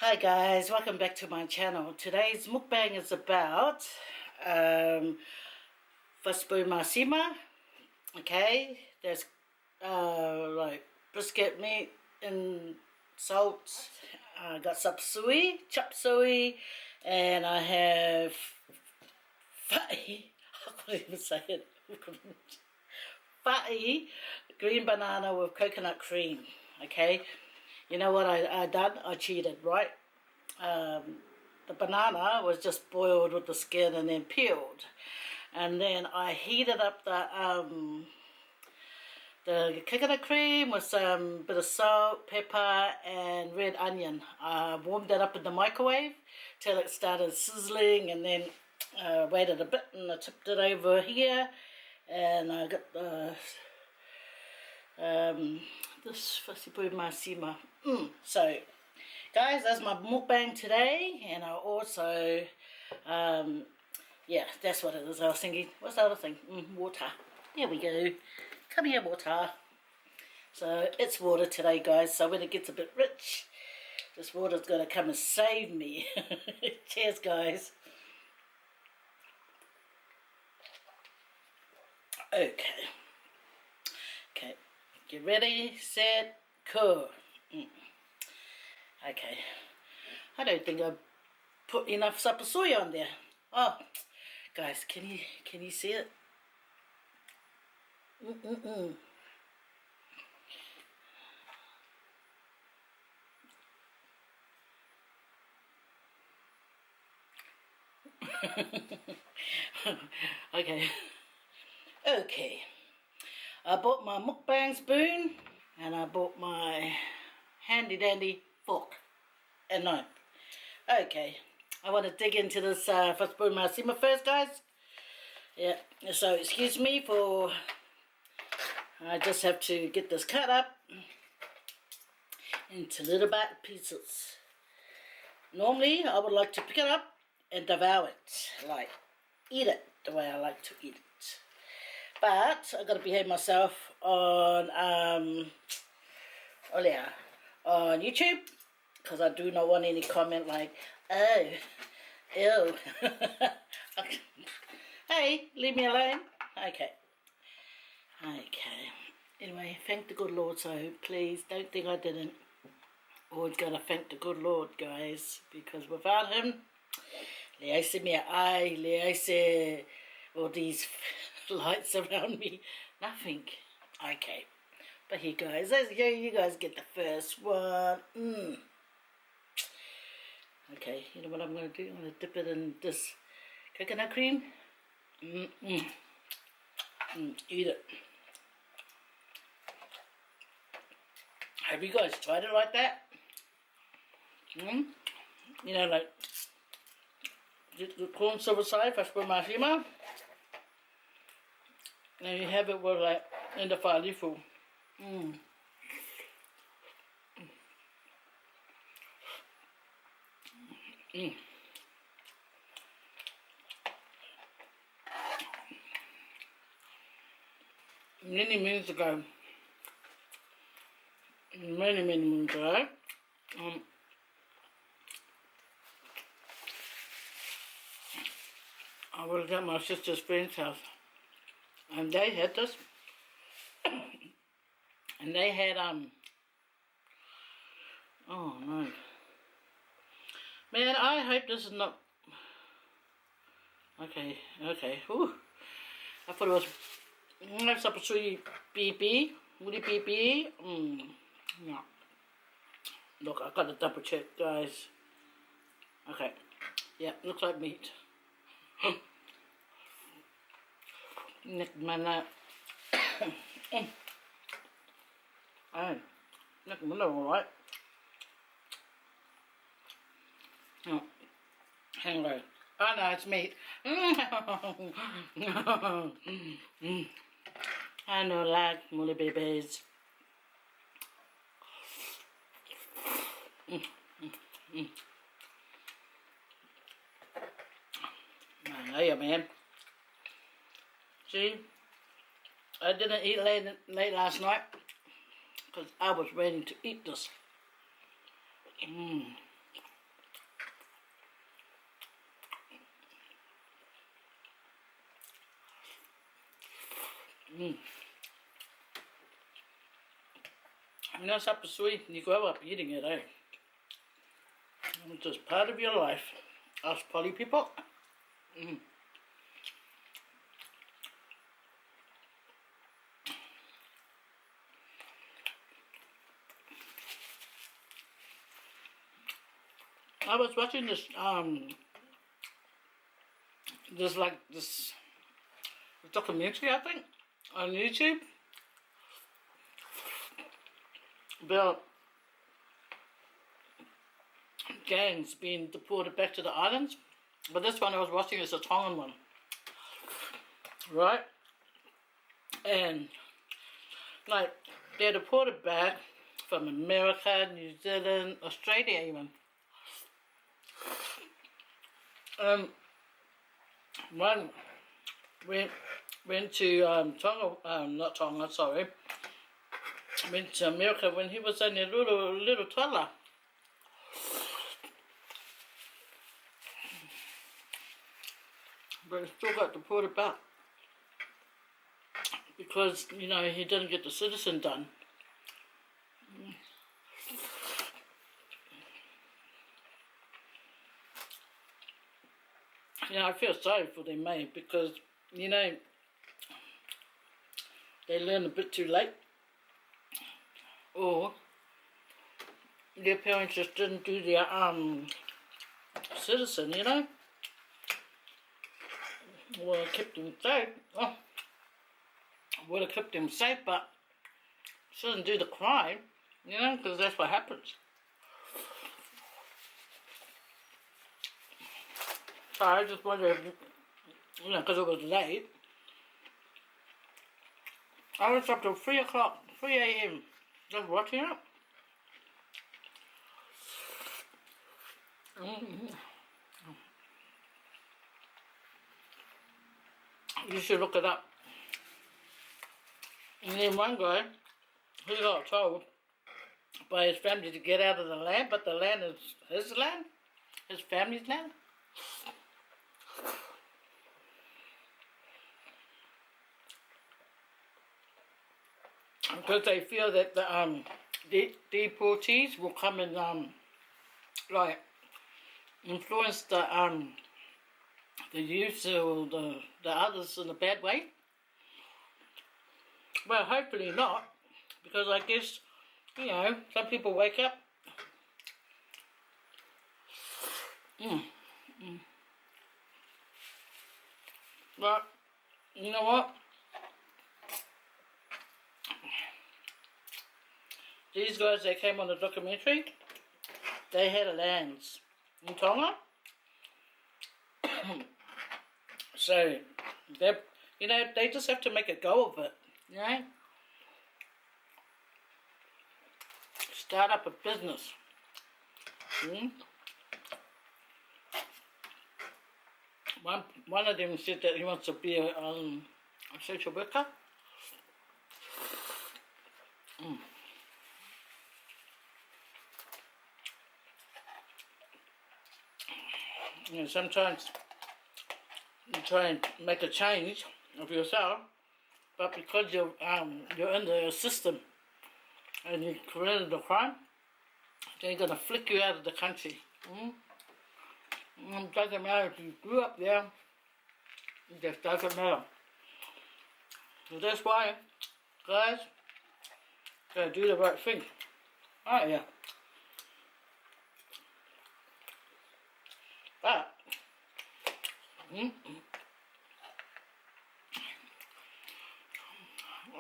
Hi guys, welcome back to my channel. Today's mukbang is about Fasbu Masima. Okay, there's like brisket meat and salt. I got sapsui, chop suey, and I have fai. I can't even say it. Fai, green banana with coconut cream. Okay, you know what I done? I cheated, right? The banana was just boiled with the skin and then peeled, and then I heated up the coconut cream with some bit of salt, pepper, and red onion. I warmed that up in the microwave till it started sizzling, and then waited a bit, and I tipped it over here, and I got the this Fasipui Masima. So guys, that's my mukbang today, and I also, yeah, that's what it is. I was thinking, what's the other thing? Water. There we go. Come here, water. So it's water today, guys. So when it gets a bit rich, this water's going to come and save me. Cheers, guys. Okay. Okay. Get ready, set, cool. Okay. I don't think I put enough sapasui on there. Oh, guys, can you see it? Okay. Okay. I bought my mukbang spoon, and I bought my handy dandy fork and knife. Okay. I want to dig into this Fasbu Masima first, guys. Yeah, so excuse me for, I just have to get this cut up into little bite pieces. Normally, I would like to pick it up and devour it, like eat it the way I like to eat it. But I gotta behave myself on on YouTube, because I do not want any comment like, oh, ew. Hey, leave me alone. Okay. Okay. Anyway, thank the good Lord, so please don't think I didn't. Always gotta thank the good Lord, guys, because without him, lease me eye, lease all these lights around me, nothing. Okay. But here, guys, let's go. You guys get the first one. Okay, you know what I'm going to do? I'm going to dip it in this coconut cream. Eat it. Have you guys tried it like that? You know, like the corn silver side, Fasbu Masima. And you have it with like in the falifu. Many moons ago, many moons ago, I was at my sister's friend's house, and they had this, and they had oh no, man, I hope this is not, okay, whew. I thought it was, that's up to BB, woody BB, no, look, I gotta double check, guys, okay, yeah, looks like meat. Nick mana oh, nick mana alright. Oh, hang on. Oh no, it's meat. I know, like mully babies. Yeah, man. See, I didn't eat late last night because I was ready to eat this. You know, supper sweet, you grow up eating it, eh? It's just part of your life. Us poly people. I was watching this documentary, I think, on YouTube about gangs being deported back to the islands. But this one I was watching is a Tongan one, right? And like they're deported back from America, New Zealand, Australia even. One went to Tonga, not Tonga, sorry. Went to America when he was only a little toddler. But he still got deported back because, you know, he didn't get the citizen done. You know, I feel sorry for them, mate, because, you know, they learn a bit too late. Or their parents just didn't do their citizen, you know. Would have kept them safe. Oh, would have kept them safe, but shouldn't do the crime, you know, because that's what happens. So I just wondered, you know, because it was late. I was up till 3 o'clock, 3 a.m. just watching it. You should look it up. And then one guy, he got told by his family to get out of the land, but the land is his land, his family's land. Because they feel that the deportees will come and like influence the youth or the others in a bad way. Well, hopefully not, because I guess, you know, some people wake up. But you know what? These guys that came on the documentary, they had lands in Tonga. So, they, you know, they just have to make a go of it, you know. Start up a business. One of them said that he wants to be a social worker. You know, sometimes you try and make a change of yourself, but because you're in the system and you committed a crime, they're gonna flick you out of the country. It doesn't matter if you grew up there, it just doesn't matter. So that's why, guys, gotta do the right thing. Oh yeah. But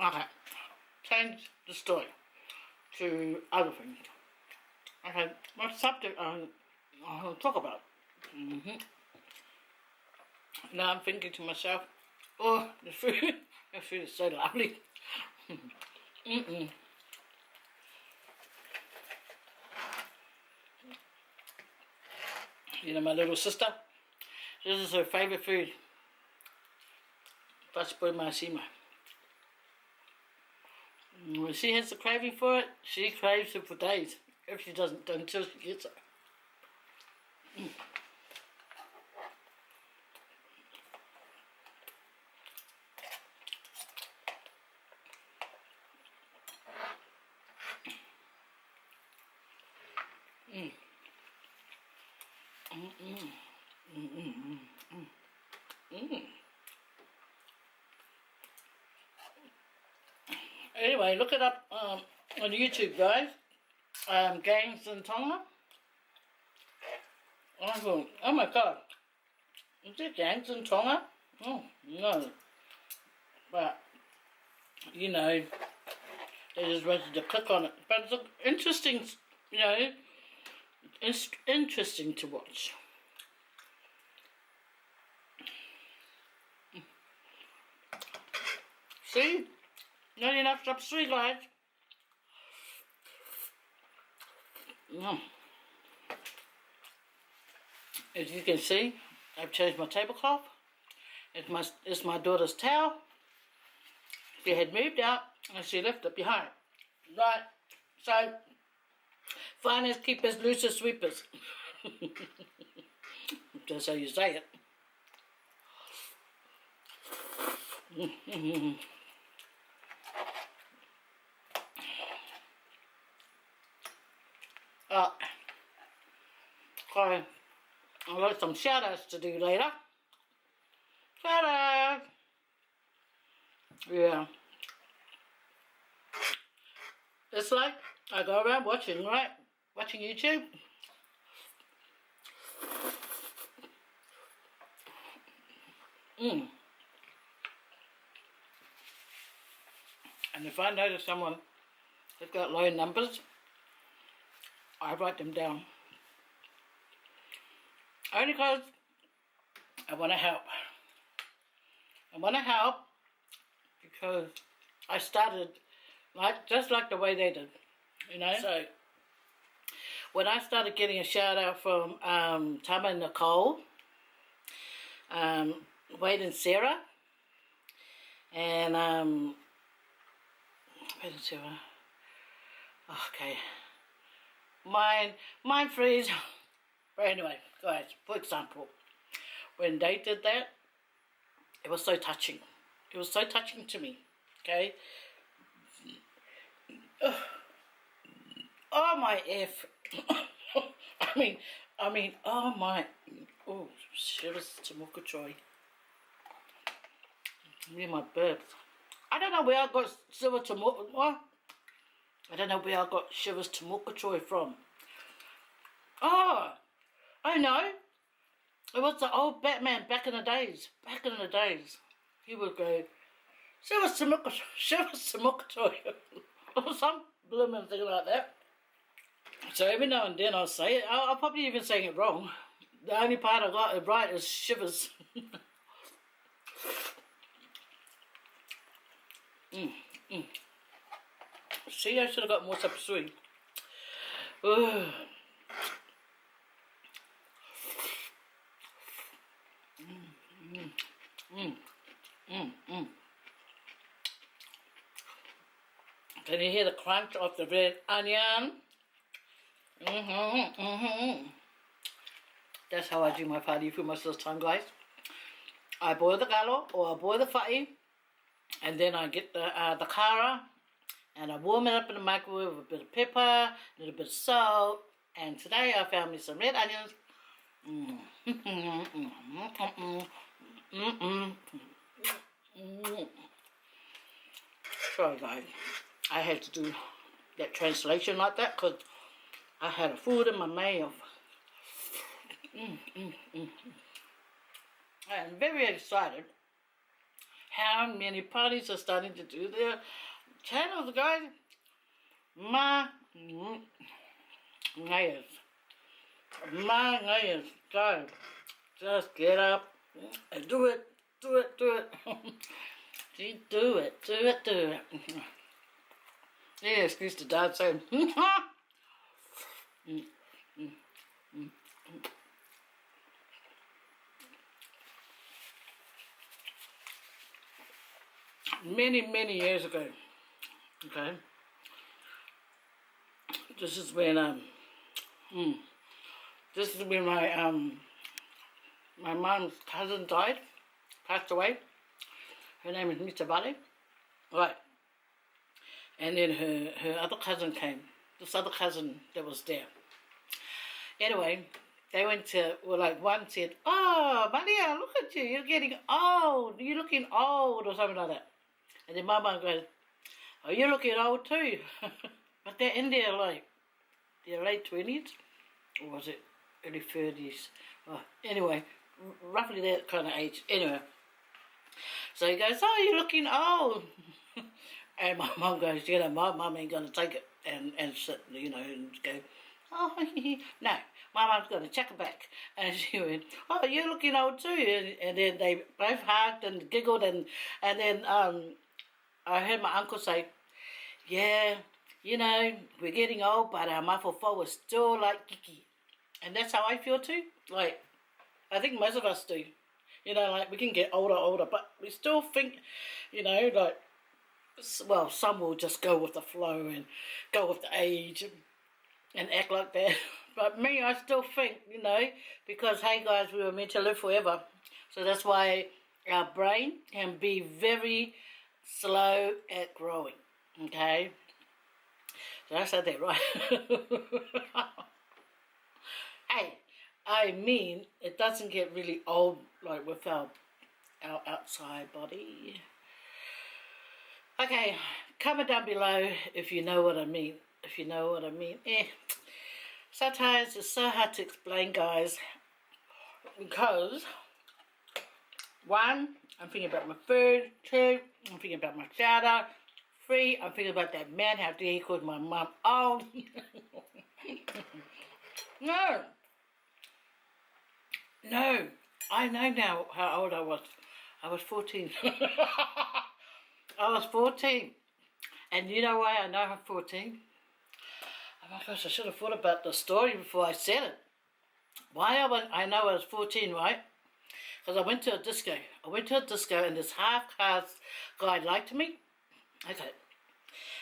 okay, change the story to other things. Okay, what subject I'll talk about? Now I'm thinking to myself, oh, the food, the food is so lovely. You know, my little sister, this is her favourite food. Passport Masima. When she has the craving for it, she craves it for days. If she doesn't, until she gets it. Anyway, look it up on YouTube, guys. Gangs in Tonga. I thought, oh my god, is there gangs in Tonga? Oh no, but you know, they just wanted to click on it. But it's interesting, you know, it's interesting to watch. See, not enough chop suey, guys. As you can see, I've changed my tablecloth. It's my daughter's towel. She had moved out and she left it behind. Right, so finders, keepers, losers, sweepers. That's how you say it. Okay, I've got some shout outs to do later. Shout out! Yeah. It's like I go around watching, right? Watching YouTube. And if I notice someone has got low numbers, I write them down. Only because I want to help. I want to help because I started just like the way they did, you know. So when I started getting a shout out from Tama and Nicole, Wade and Sarah, and Wade and Sarah. Okay, mind freeze. But anyway, guys, for example, when they did that, it was so touching. It was so touching to me, okay? Oh my F. I mean, oh my, oh, shivers to Mukachoy. Me and my burps. I don't know where I got shivers to Mukachoy. I don't know where I got shivers to Mukachoy from. Oh, I know. It was the old Batman back in the days. Back in the days. He would go, shivers to Mukachoy. Or some blooming thing like that. So every now and then I'll say it. I'll probably even saying it wrong. The only part I got it right is shivers. See, I should have got more sapsui. Can you hear the crunch of the red onion? That's how I do my whāri for most of the time, guys. I boil the galo or I boil the whai, and then I get the kara and I warm it up in the microwave with a bit of pepper, a little bit of salt, and today I found me some red onions. Sorry guys, I had to do that translation like that because I had a food in my mouth. I'm very excited how many parties are starting to do their channels, guys. My nails, guys, just get up and do it. See, do it. Yeah, excuse the dad saying, many years ago, okay, this is when my mom's cousin died, passed away. Her name is Mr. Valley, right, and then her other cousin came, this other cousin that was there. Anyway, they went to, well, like one said, "Oh, Maria, look at you, you're getting old, you're looking old," or something like that. And then my mum goes, "Oh, you're looking old too." But they're in their, like, their late 20s, or was it early 30s? Oh, anyway, roughly that kind of age. Anyway, so he goes, "Oh, you're looking old." And my mum goes, "You know, my mum ain't going to take it and sit, you know, and go, oh, no, my mum's going to check it back." And she went, "Oh, you're looking old too." And then they both hugged and giggled, and then I heard my uncle say, "Yeah, you know, we're getting old, but our mafofo is still like Kiki." And that's how I feel too. Like, I think most of us do. You know, like, we can get older, but we still think, you know, like, well, some will just go with the flow and go with the age and act like that. But me, I still think, you know, because, hey guys, we were meant to live forever. So that's why our brain can be very slow at growing, okay? So I said that right. Hey, I mean, it doesn't get really old, like, with our outside body. Okay, comment down below if you know what I mean. If you know what I mean. Sometimes it's so hard to explain, guys, because, one, I'm thinking about my food. Two, I'm thinking about my shout-out. Three, I'm thinking about that man, how dare he called my mum old. No, I know now how old I was. I was 14. I was 14. And you know why I know I'm 14? Oh my gosh, I should have thought about the story before I said it. Why I know I was 14, right? Because I went to a disco. I went to a disco and this half-caste guy liked me. Okay.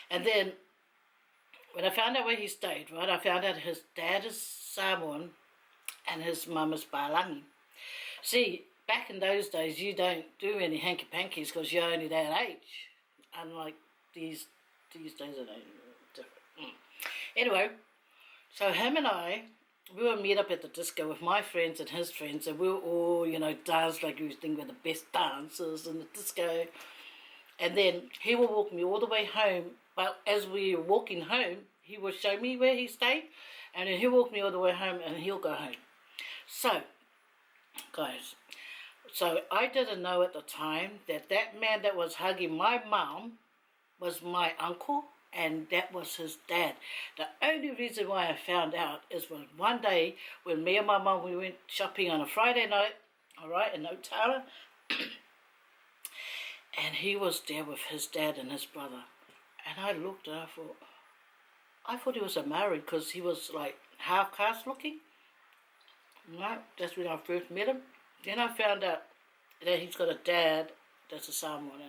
And then, when I found out where he stayed, right, I found out his dad is Samoan and his mum is Palangi. See, back in those days, you don't do any hanky-pankies because you're only that age. Unlike these days, are different. Anyway, so him and I, we would meet up at the disco with my friends and his friends, and we were all, you know, dance like we think we're the best dancers in the disco. And then he would walk me all the way home, but as we were walking home, he would show me where he stayed, and then he'll walk me all the way home, and he'll go home. So, guys, so I didn't know at the time that that man that was hugging my mum was my uncle, and that was his dad. The only reason why I found out is when one day when me and my mum, we went shopping on a Friday night, all right, in Otara, and he was there with his dad and his brother. And I looked and I thought he was a Maori because he was like half-caste looking. No, that's when I first met him. Then I found out that he's got a dad that's a Samoan.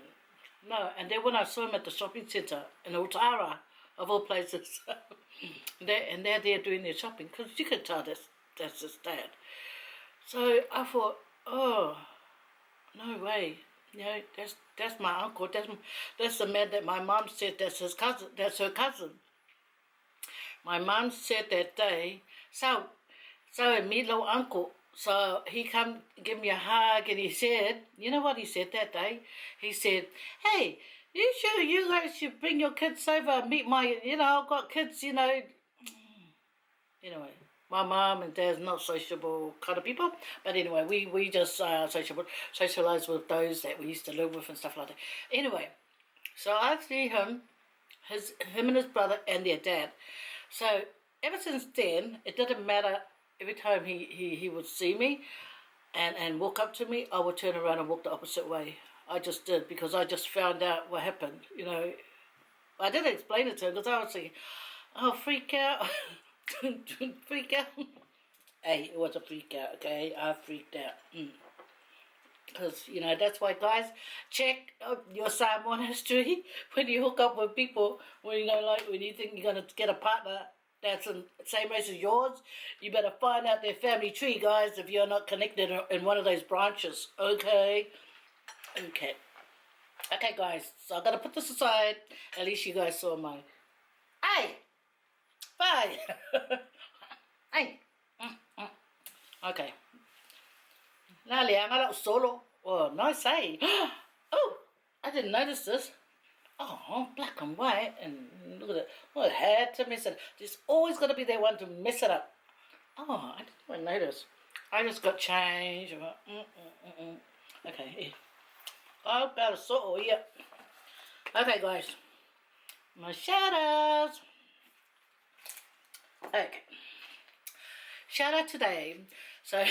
No, and then when I saw him at the shopping centre in Otara, of all places, and they're there doing their shopping, because you could tell that's his dad. So I thought, oh, no way, you know, that's my uncle. That's the man that my mum said that's his cousin. That's her cousin. My mum said that day, so me little uncle. So he come give me a hug and he said, you know what he said that day? He said, "Hey, you sure you guys should bring your kids over and meet my, you know, I've got kids, you know." Anyway, my mum and dad's not sociable kind of people. But anyway, we just socialise with those that we used to live with and stuff like that. Anyway, so I see him and his brother and their dad. So ever since then, it didn't matter. Every time he would see me and walk up to me, I would turn around and walk the opposite way. I just did, because I just found out what happened, you know. I didn't explain it to him because I was thinking, oh, freak out. Freak out. Hey, it was a freak out, okay? I freaked out. Because, you know, that's why, guys, check your Samoan history when you hook up with people, when, you know, like, when you think you're going to get a partner that's in the same race as yours, you better find out their family tree, guys, if you're not connected in one of those branches, okay? Okay. Okay, guys, so I'm going to put this aside. At least you guys saw mine. Hey! Bye! Hey! Okay. Now, Liang, I solo. Oh, nice, eh? Oh, I didn't notice this. Oh, black and white, and look at it. Oh, it had to mess it up. There's always got to be that one to mess it up. Oh, I didn't even notice. I just got changed. Okay, here. Oh, about a sort of, yeah. Okay, guys. My shout-outs. Okay. Shout-out today. So,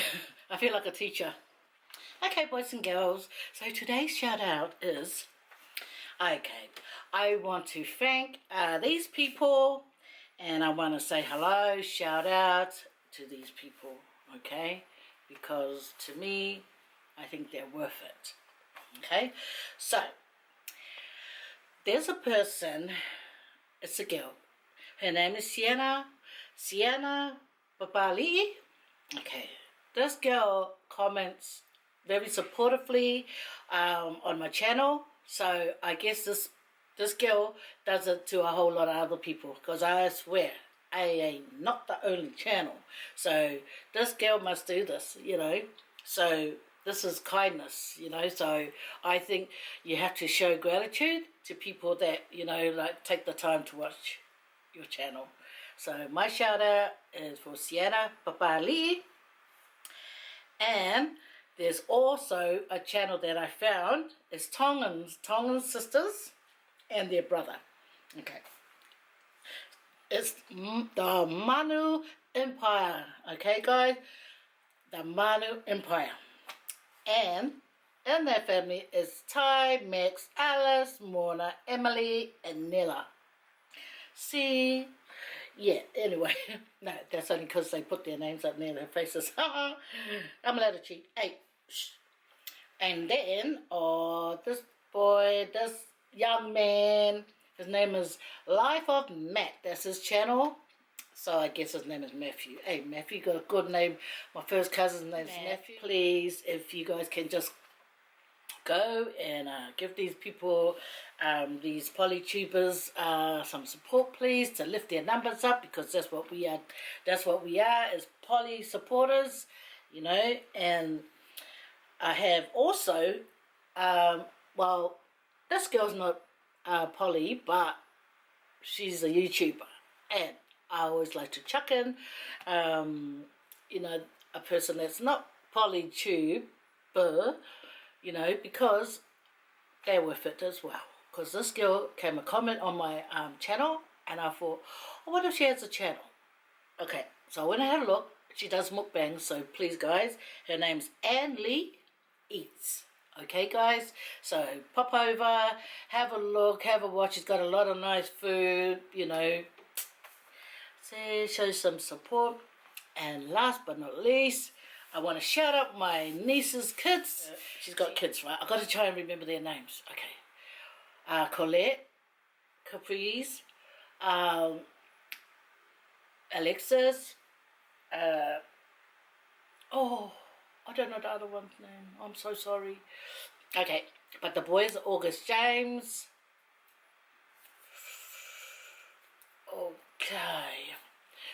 I feel like a teacher. Okay, boys and girls. So, today's shout-out is... Okay, I want to thank these people, and I want to say hello, shout out to these people, okay? Because to me, I think they're worth it, okay? So, there's a person, it's a girl. Her name is Sienna Babali. Okay, this girl comments very supportively on my channel. So I guess this girl does it to a whole lot of other people, because I swear I ain't not the only channel. So this girl must do this, you know. So this is kindness, you know. So I think you have to show gratitude to people that, you know, like take the time to watch your channel. So my shout out is for Sienna Papali. And there's also a channel that I found. It's Tongan sisters and their brother. Okay. It's the Manu Empire. Okay, guys? The Manu Empire. And in their family is Ty, Max, Alice, Mona, Emily, and Nella. See? Yeah, anyway, no, that's only because they put their names up near their faces. I'm allowed to cheat. Hey, shh. And then, this boy, this young man, his name is Life of Matt. That's his channel. So I guess his name is Matthew. Hey, Matthew, you got a good name. My first cousin's name is Matthew. Please, if you guys can just go and give these people, these polytubers, some support, please, to lift their numbers up, because that's what we are. That's what we are, as poly supporters, you know. And I have also, well, this girl's not poly, but she's a YouTuber, and I always like to chuck in, you know, a person that's not polytuber, you know, because they're worth it as well. Because this girl came a comment on my channel, and I thought, oh, what if she has a channel? Okay, so I went and had a look. She does mukbangs, so please, guys, her name's Ann Lee Eats. Okay, guys, so pop over, have a look, have a watch. She's got a lot of nice food, you know. So show some support. And last but not least, I want to shout out my niece's kids. She's got kids, right? I've got to try and remember their names. Okay. Colette, Caprice, Alexis, oh, I don't know the other one's name. I'm so sorry. Okay, but the boys are August James. Okay.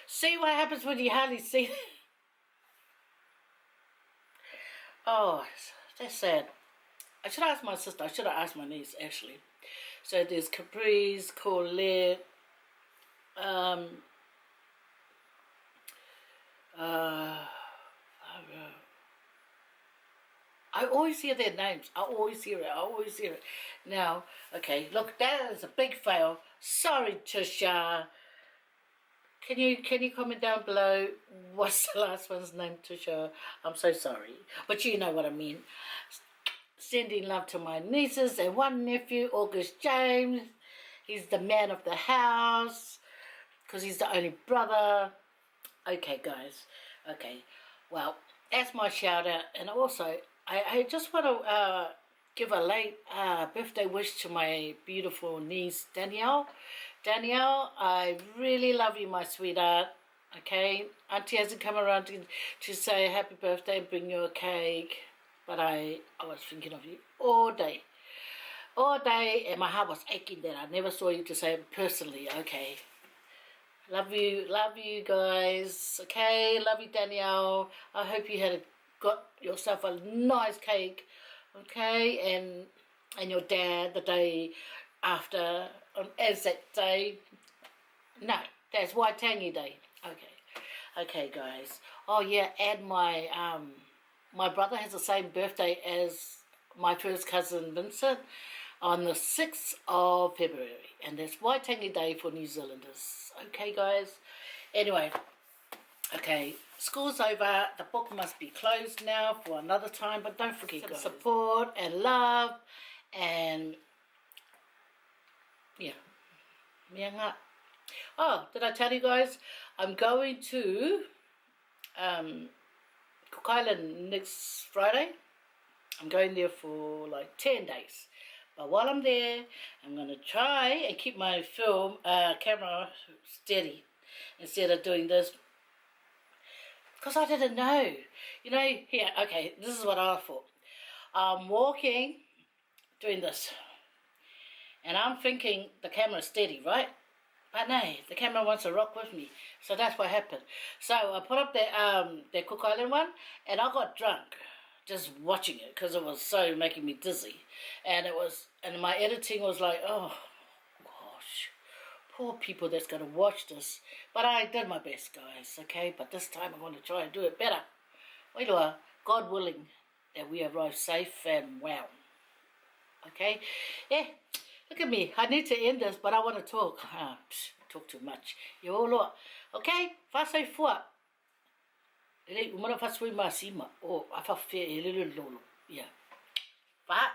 See what happens when you hardly see. Oh, that's sad. I should ask my sister. I should have asked my niece, actually. So there's Caprice, Colette, I always hear their names. I always hear it. Now, okay, look, that is a big fail. Sorry, Tisha. Can you comment down below what's the last one's name, Tisha? I'm so sorry, but you know what I mean. Sending love to my nieces and one nephew, August James. He's the man of the house, because he's the only brother. Okay, guys. Okay, well, that's my shout out. And also, I just want to give a late birthday wish to my beautiful niece, Danielle. Danielle, I really love you, my sweetheart. Okay, Auntie hasn't come around to say happy birthday and bring you a cake, but I was thinking of you all day, and my heart was aching that I never saw you to say it personally. Okay, Love you guys. Okay, love you, Danielle. I hope you got yourself a nice cake. Okay, and your dad the day after on Anzac Day. No, that's Waitangi Day. Okay, guys. Oh yeah, and my brother has the same birthday as my first cousin Vincent on the 6th of February, and that's Waitangi Day for New Zealanders. Okay, guys. Anyway, okay, school's over. The book must be closed now for another time, but don't forget, guys, support and love, and yeah, mea ngā. Oh, did I tell you guys? I'm going to Cook Island next Friday. I'm going there for like 10 days. But while I'm there, I'm going to try and keep my camera steady instead of doing this. Because I didn't know. You know, here, okay, this is what I thought. I'm walking, doing this. And I'm thinking the camera's steady, right? But no, the camera wants to rock with me. So that's what happened. So I put up the Cook Island one, and I got drunk just watching it because it was so making me dizzy. And my editing was like, oh gosh, poor people that's going to watch this. But I did my best, guys, okay? But this time I'm going to try and do it better. Wailua, God willing, that we arrive safe and well. Okay? Yeah. Look at me. I need to end this, but I want to talk. Talk too much. Okay? Whasai fua. Ele umara whasui ma sima. O, awhawhia e lulu lolo. Yeah. Wha?